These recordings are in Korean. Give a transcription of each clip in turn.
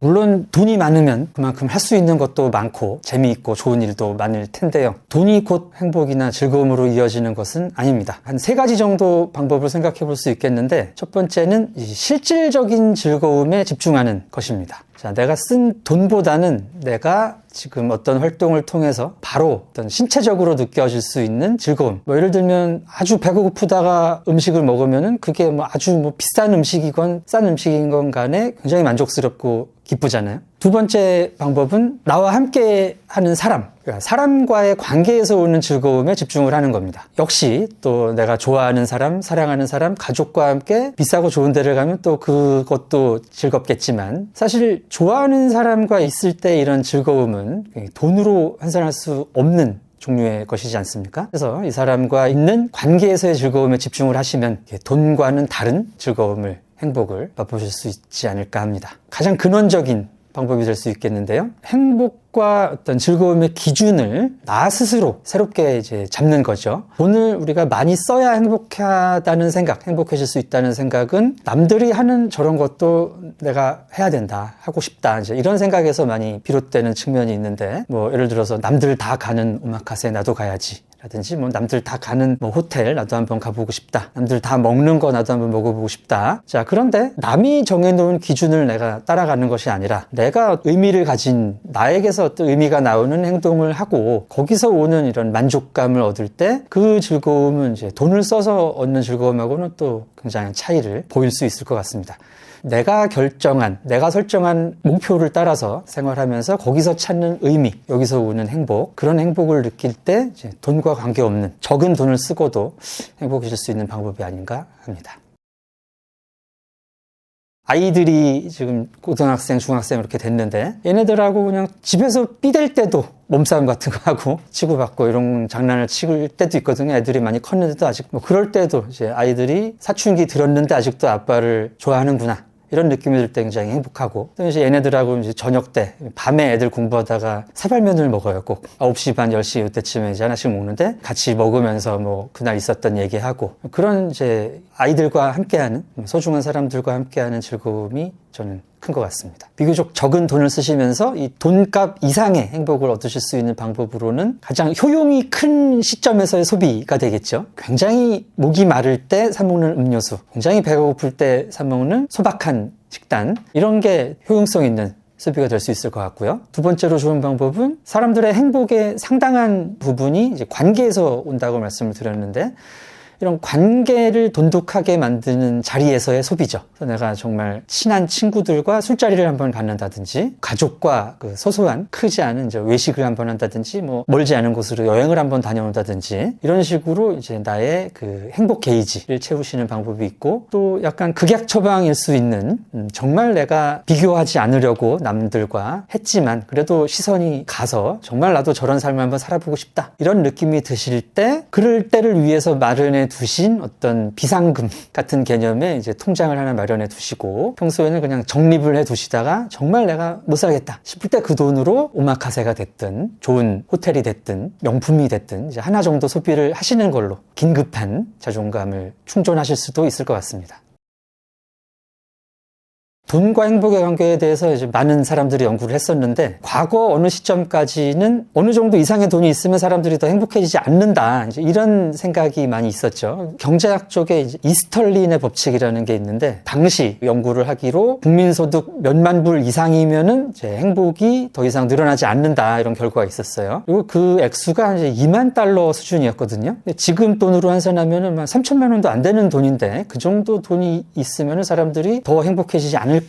물론 돈이 많으면 그만큼 할 수 있는 것도 많고 재미있고 좋은 일도 많을 텐데요. 돈이 곧 행복이나 즐거움으로 이어지는 것은 아닙니다. 한 3가지 정도 방법을 생각해 볼 수 있겠는데, 첫 번째는 이 실질적인 즐거움에 집중하는 것입니다. 자, 내가 쓴 돈보다는 내가 지금 어떤 활동을 통해서 바로 어떤 신체적으로 느껴질 수 있는 즐거움. 예를 들면 아주 배고프다가 음식을 먹으면은 그게 아주 비싼 음식이건 싼 음식인 건 간에 굉장히 만족스럽고 기쁘잖아요. 두 번째 방법은 나와 함께 하는 사람, 그러니까 사람과의 관계에서 오는 즐거움에 집중을 하는 겁니다. 역시 또 내가 좋아하는 사람, 사랑하는 사람, 가족과 함께 비싸고 좋은 데를 가면 또 그것도 즐겁겠지만, 사실 좋아하는 사람과 있을 때 이런 즐거움은 돈으로 환산할 수 없는 종류의 것이지 않습니까? 그래서 이 사람과 있는 관계에서의 즐거움에 집중을 하시면 돈과는 다른 즐거움을, 행복을 맛보실 수 있지 않을까 합니다. 가장 근원적인 방법이 될 수 있겠는데요. 행복과 어떤 즐거움의 기준을 나 스스로 새롭게 잡는 거죠. 돈을 우리가 많이 써야 행복하다는 생각, 행복해질 수 있다는 생각은 남들이 하는 저런 것도 내가 해야 된다, 하고 싶다, 이런 생각에서 많이 비롯되는 측면이 있는데, 예를 들어서 남들 다 가는 오마카세 나도 가야지, 라든지 남들 다 가는 호텔 나도 한번 가보고 싶다, 남들 다 먹는 거 나도 한번 먹어보고 싶다. 자, 그런데 남이 정해놓은 기준을 내가 따라가는 것이 아니라 내가 의미를 가진, 나에게서 어떤 의미가 나오는 행동을 하고 거기서 오는 이런 만족감을 얻을 때 그 즐거움은 돈을 써서 얻는 즐거움하고는 또 굉장히 차이를 보일 수 있을 것 같습니다. 내가 설정한 목표를 따라서 생활하면서 거기서 찾는 의미, 여기서 오는 행복, 그런 행복을 느낄 때 돈과 관계없는, 적은 돈을 쓰고도 행복해질 수 있는 방법이 아닌가 합니다. 아이들이 지금 고등학생, 중학생 이렇게 됐는데, 얘네들하고 그냥 집에서 삐댈 때도 몸싸움 같은 거 하고 치고받고 이런 장난을 칠 때도 있거든요. 애들이 많이 컸는데도 아직 그럴 때도 아이들이 사춘기 들었는데 아직도 아빠를 좋아하는구나, 이런 느낌이 들 때 굉장히 행복하고, 또 얘네들하고 저녁 때, 밤에 애들 공부하다가 사발면을 먹어요. 꼭 9시 반, 10시 이때쯤에 하나씩 먹는데 같이 먹으면서 그날 있었던 얘기하고, 그런 아이들과 함께하는, 소중한 사람들과 함께하는 즐거움이 저는 큰 것 같습니다. 비교적 적은 돈을 쓰시면서 이 돈값 이상의 행복을 얻으실 수 있는 방법으로는 가장 효용이 큰 시점에서의 소비가 되겠죠. 굉장히 목이 마를 때 사 먹는 음료수, 굉장히 배가 고플 때 사 먹는 소박한 식단, 이런 게 효용성 있는 소비가 될 수 있을 것 같고요. 두 번째로 좋은 방법은 사람들의 행복의 상당한 부분이 관계에서 온다고 말씀을 드렸는데, 이런 관계를 돈독하게 만드는 자리에서의 소비죠. 그래서 내가 정말 친한 친구들과 술자리를 한번 갖는다든지, 가족과 소소한 크지 않은 외식을 한번 한다든지, 멀지 않은 곳으로 여행을 한번 다녀온다든지, 이런 식으로 나의 행복 게이지를 채우시는 방법이 있고, 또 약간 극약 처방일 수 있는, 정말 내가 비교하지 않으려고 남들과 했지만 그래도 시선이 가서 정말 나도 저런 삶을 한번 살아보고 싶다, 이런 느낌이 드실 때, 그럴 때를 위해서 마련해 두신 어떤 비상금 같은 개념의 통장을 하나 마련해 두시고, 평소에는 그냥 적립을 해 두시다가 정말 내가 못 살겠다 싶을 때 그 돈으로 오마카세가 됐든 좋은 호텔이 됐든 명품이 됐든 하나 정도 소비를 하시는 걸로 긴급한 자존감을 충전하실 수도 있을 것 같습니다. 돈과 행복의 관계에 대해서 많은 사람들이 연구를 했었는데, 과거 어느 시점까지는 어느 정도 이상의 돈이 있으면 사람들이 더 행복해지지 않는다, 이런 생각이 많이 있었죠. 경제학 쪽에 이스털린의 법칙이라는 게 있는데, 당시 연구를 하기로 국민소득 몇만 불 이상이면은 행복이 더 이상 늘어나지 않는다, 이런 결과가 있었어요. 그리고 그 액수가 $2만 수준이었거든요. 근데 지금 돈으로 환산하면은 3천만 원도 안 되는 돈인데, 그 정도 돈이 있으면은 사람들이 더 행복해지지 않을까?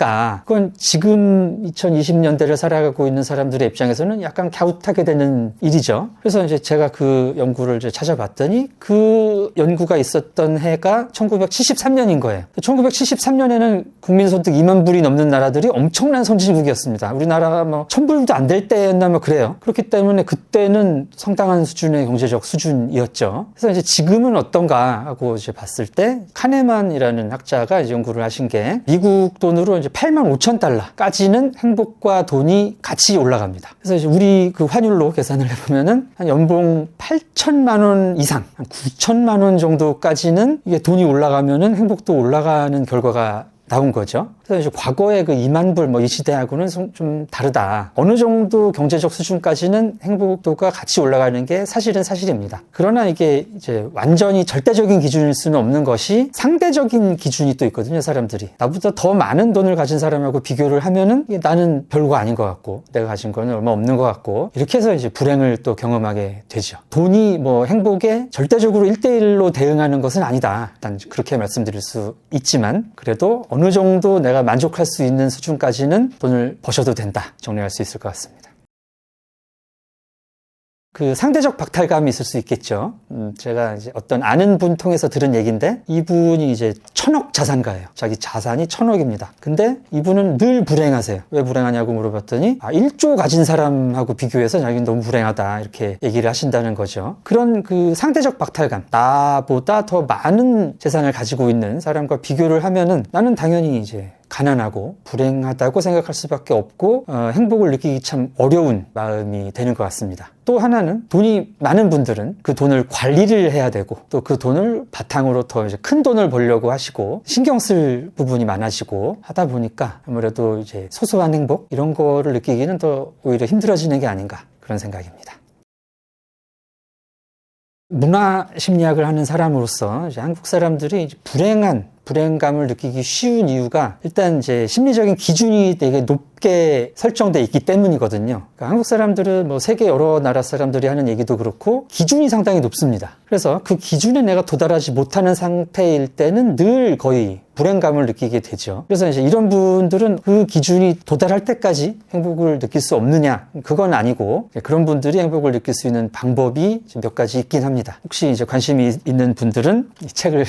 그건 지금 2020년대를 살아가고 있는 사람들의 입장에서는 약간 갸웃하게 되는 일이죠. 그래서 제가 그 연구를 찾아봤더니, 그 연구가 있었던 해가 1973년인 거예요. 1973년에는 국민소득 2만 불이 넘는 나라들이 엄청난 선진국이었습니다. 우리나라가 1,000불도 안 될 때였나 그래요. 그렇기 때문에 그때는 상당한 수준의 경제적 수준이었죠. 그래서 지금은 어떤가 하고 봤을 때, 카네만이라는 학자가 연구를 하신 게, 미국 돈으로 85,000달러까지는 행복과 돈이 같이 올라갑니다. 그래서 우리 환율로 계산을 해보면은 한 연봉 8천만 원 이상, 한 9천만 원 정도까지는 이게 돈이 올라가면은 행복도 올라가는 결과가 나온 거죠. 그래서 이제 과거의 그 2만 불 이 시대하고는 좀 다르다. 어느 정도 경제적 수준까지는 행복도가 같이 올라가는 게 사실은 사실입니다. 그러나 이게 이제 완전히 절대적인 기준일 수는 없는 것이 상대적인 기준이 또 있거든요, 사람들이. 나보다 더 많은 돈을 가진 사람하고 비교를 하면은 나는 별거 아닌 것 같고, 내가 가진 거는 얼마 없는 것 같고, 이렇게 해서 이제 불행을 또 경험하게 되죠. 돈이 행복에 절대적으로 1대1로 대응하는 것은 아니다. 일단 그렇게 말씀드릴 수 있지만, 그래도 어느 정도 내가 만족할 수 있는 수준까지는 돈을 버셔도 된다. 정리할 수 있을 것 같습니다. 그 상대적 박탈감이 있을 수 있겠죠. 제가 이제 어떤 아는 분 통해서 들은 얘기인데, 이분이 이제 1000억 자산가예요. 자기 자산이 1000억입니다. 근데 이분은 늘 불행하세요. 왜 불행하냐고 물어봤더니 1조 가진 사람하고 비교해서 자기는 너무 불행하다 이렇게 얘기를 하신다는 거죠. 그런 그 상대적 박탈감, 나보다 더 많은 재산을 가지고 있는 사람과 비교를 하면은 나는 당연히 이제 가난하고 불행하다고 생각할 수밖에 없고 행복을 느끼기 참 어려운 마음이 되는 것 같습니다. 또 하나는 돈이 많은 분들은 그 돈을 관리를 해야 되고 또 그 돈을 바탕으로 더 이제 큰 돈을 벌려고 하시고 신경 쓸 부분이 많아지고 하다 보니까 아무래도 이제 소소한 행복 이런 거를 느끼기는 더 오히려 힘들어지는 게 아닌가 그런 생각입니다. 문화 심리학을 하는 사람으로서 이제 한국 사람들이 불행감을 느끼기 쉬운 이유가 일단 이제 심리적인 기준이 되게 높게 설정돼 있기 때문이거든요. 그러니까 한국 사람들은 세계 여러 나라 사람들이 하는 얘기도 그렇고 기준이 상당히 높습니다. 그래서 그 기준에 내가 도달하지 못하는 상태일 때는 늘 거의 불행감을 느끼게 되죠. 그래서 이제 이런 분들은 그 기준이 도달할 때까지 행복을 느낄 수 없느냐? 그건 아니고 그런 분들이 행복을 느낄 수 있는 방법이 몇 가지 있긴 합니다. 혹시 이제 관심이 있는 분들은 이 책을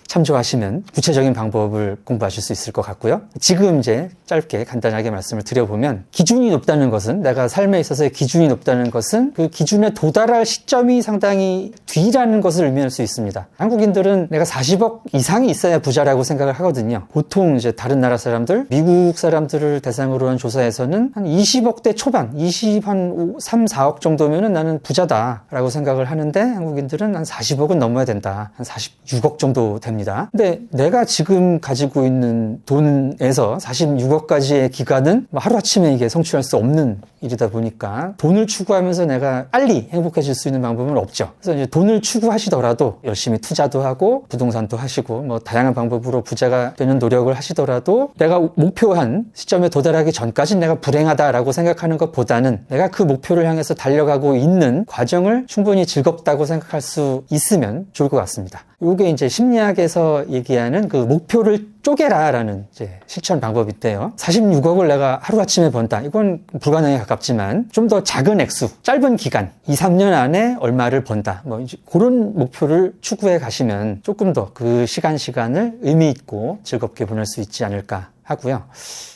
참조하시면 구체적인 방법을 공부하실 수 있을 것 같고요. 지금 이제 짧게 간단하게 말씀을 드려보면 기준이 높다는 것은 내가 삶에 있어서의 기준이 높다는 것은 그 기준에 도달할 시점이 상당히 뒤라는 것을 의미할 수 있습니다. 한국인들은 내가 40억 이상이 있어야 부자라고 생각을 하거든요. 보통 이제 다른 나라 사람들, 미국 사람들을 대상으로 한 조사에서는 한 20억대 초반, 3, 4억 정도면은 나는 부자다라고 생각을 하는데 한국인들은 한 40억은 넘어야 된다. 한 46억 정도 됩니다. 근데 내가 지금 가지고 있는 돈에서 46억까지의 기간은 하루아침에 이게 성취할 수 없는 일이다 보니까 돈을 추구하면서 내가 빨리 행복해질 수 있는 방법은 없죠. 그래서 이제 돈을 추구하시더라도 열심히 투자도 하고 부동산도 하시고 다양한 방법으로 부자가 되는 노력을 하시더라도 내가 목표한 시점에 도달하기 전까지 내가 불행하다라고 생각하는 것보다는 내가 그 목표를 향해서 달려가고 있는 과정을 충분히 즐겁다고 생각할 수 있으면 좋을 것 같습니다. 이게 이제 심리학에서 얘기하는 그 목표를 쪼개라라는 이제 실천 방법인데요. 46억을 내가 하루아침에 번다. 이건 불가능에 가깝지만 좀 더 작은 액수, 짧은 기간, 2, 3년 안에 얼마를 번다. 이제 그런 목표를 추구해 가시면 조금 더 그 시간을 의미 있고 즐겁게 보낼 수 있지 않을까 하고요.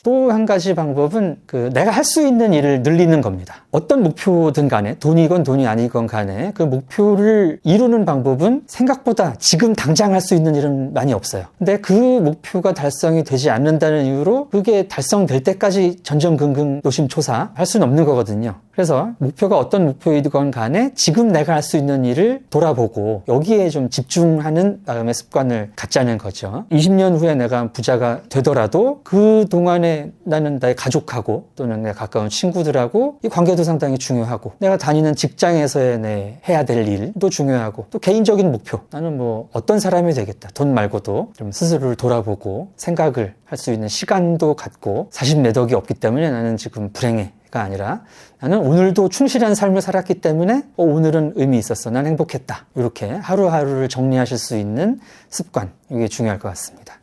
또 한 가지 방법은 내가 할 수 있는 일을 늘리는 겁니다. 어떤 목표든 간에 돈이건 돈이 아니건 간에 그 목표를 이루는 방법은 생각보다 지금 당장 할 수 있는 일은 많이 없어요. 근데 그 목표가 달성이 되지 않는다는 이유로 그게 달성될 때까지 전전긍긍 노심초사 할 수는 없는 거거든요. 그래서 목표가 어떤 목표이건 간에 지금 내가 할 수 있는 일을 돌아보고 여기에 좀 집중하는 마음의 습관을 갖자는 거죠. 20년 후에 내가 부자가 되더라도 그동안에 나는 나의 가족하고 또는 내 가까운 친구들하고 이 관계도 상당히 중요하고 내가 다니는 직장에서의 내 해야 될 일도 중요하고 또 개인적인 목표 나는 어떤 사람이 되겠다 돈 말고도 좀 스스로를 돌아보고 생각을 할 수 있는 시간도 갖고 40몇 억이 없기 때문에 나는 지금 불행해가 아니라 나는 오늘도 충실한 삶을 살았기 때문에 오늘은 의미 있었어 난 행복했다 이렇게 하루하루를 정리하실 수 있는 습관 이게 중요할 것 같습니다.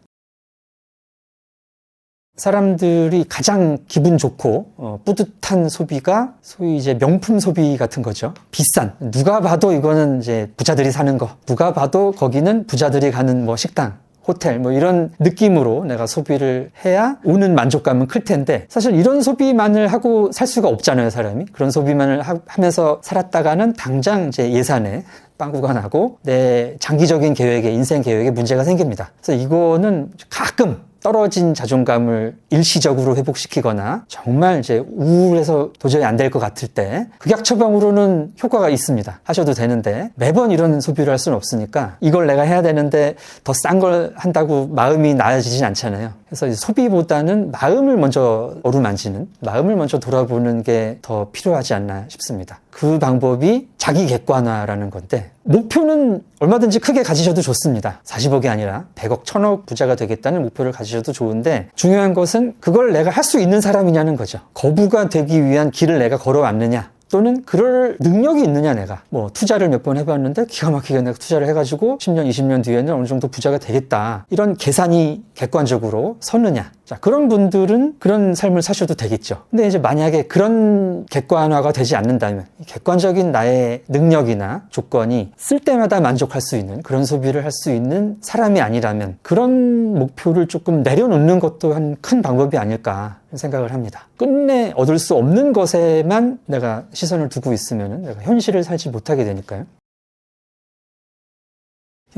사람들이 가장 기분 좋고 뿌듯한 소비가 소위 이제 명품 소비 같은 거죠. 비싼 누가 봐도 이거는 이제 부자들이 사는 거 누가 봐도 거기는 부자들이 가는 식당 호텔 이런 느낌으로 내가 소비를 해야 오는 만족감은 클 텐데 사실 이런 소비만을 하고 살 수가 없잖아요, 사람이. 그런 소비만을 하면서 살았다가는 당장 이제 예산에 빵꾸가 나고 내 장기적인 계획에 인생 계획에 문제가 생깁니다. 그래서 이거는 가끔 떨어진 자존감을 일시적으로 회복시키거나 정말 이제 우울해서 도저히 안 될 것 같을 때 극약 처방으로는 효과가 있습니다. 하셔도 되는데 매번 이런 소비를 할 수는 없으니까 이걸 내가 해야 되는데 더 싼 걸 한다고 마음이 나아지진 않잖아요. 그래서 소비보다는 마음을 먼저 어루만지는, 마음을 먼저 돌아보는 게 더 필요하지 않나 싶습니다. 그 방법이 자기 객관화라는 건데, 목표는 얼마든지 크게 가지셔도 좋습니다. 40억이 아니라 100억, 1000억 부자가 되겠다는 목표를 가지셔도 좋은데, 중요한 것은 그걸 내가 할 수 있는 사람이냐는 거죠. 거부가 되기 위한 길을 내가 걸어왔느냐, 또는 그럴 능력이 있느냐. 내가 투자를 몇 번 해봤는데 기가 막히게 내가 투자를 해가지고 10년, 20년 뒤에는 어느 정도 부자가 되겠다, 이런 계산이 객관적으로 섰느냐. 자, 그런 분들은 그런 삶을 사셔도 되겠죠. 근데 이제 만약에 그런 객관화가 되지 않는다면, 객관적인 나의 능력이나 조건이 쓸 때마다 만족할 수 있는 그런 소비를 할 수 있는 사람이 아니라면, 그런 목표를 조금 내려놓는 것도 한 큰 방법이 아닐까 생각을 합니다. 끝내 얻을 수 없는 것에만 내가 시선을 두고 있으면 내가 현실을 살지 못하게 되니까요.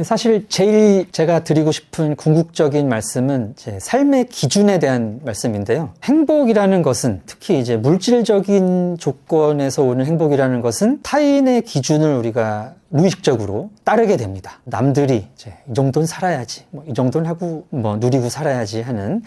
사실 제일 제가 드리고 싶은 궁극적인 말씀은 제 삶의 기준에 대한 말씀인데요. 행복이라는 것은, 특히 이제 물질적인 조건에서 오는 행복이라는 것은 타인의 기준을 우리가 무의식적으로 따르게 됩니다. 남들이 이제 이 정도는 살아야지, 이 정도는 하고 누리고 살아야지 하는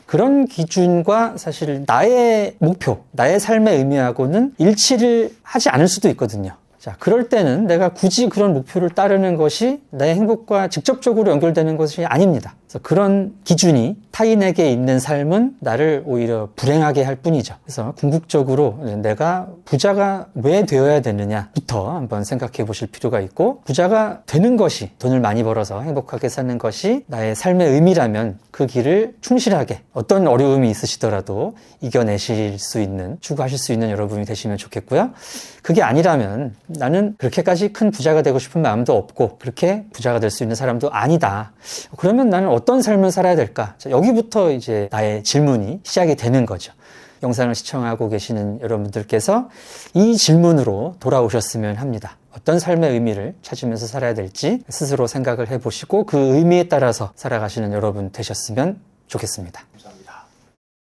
그런 기준과 사실 나의 목표, 나의 삶의 의미하고는 일치를 하지 않을 수도 있거든요. 자, 그럴 때는 내가 굳이 그런 목표를 따르는 것이 내 행복과 직접적으로 연결되는 것이 아닙니다. 그래서 그런 기준이 타인에게 있는 삶은 나를 오히려 불행하게 할 뿐이죠. 그래서 궁극적으로 내가 부자가 왜 되어야 되느냐부터 한번 생각해 보실 필요가 있고, 부자가 되는 것이, 돈을 많이 벌어서 행복하게 사는 것이 나의 삶의 의미라면 그 길을 충실하게, 어떤 어려움이 있으시더라도 이겨내실 수 있는, 추구하실 수 있는 여러분이 되시면 좋겠고요. 그게 아니라면 나는 그렇게까지 큰 부자가 되고 싶은 마음도 없고 그렇게 부자가 될 수 있는 사람도 아니다. 그러면 나는 어떤 삶을 살아야 될까? 자, 여기부터 이제 나의 질문이 시작이 되는 거죠. 영상을 시청하고 계시는 여러분들께서 이 질문으로 돌아오셨으면 합니다. 어떤 삶의 의미를 찾으면서 살아야 될지 스스로 생각을 해보시고 그 의미에 따라서 살아가시는 여러분 되셨으면 좋겠습니다.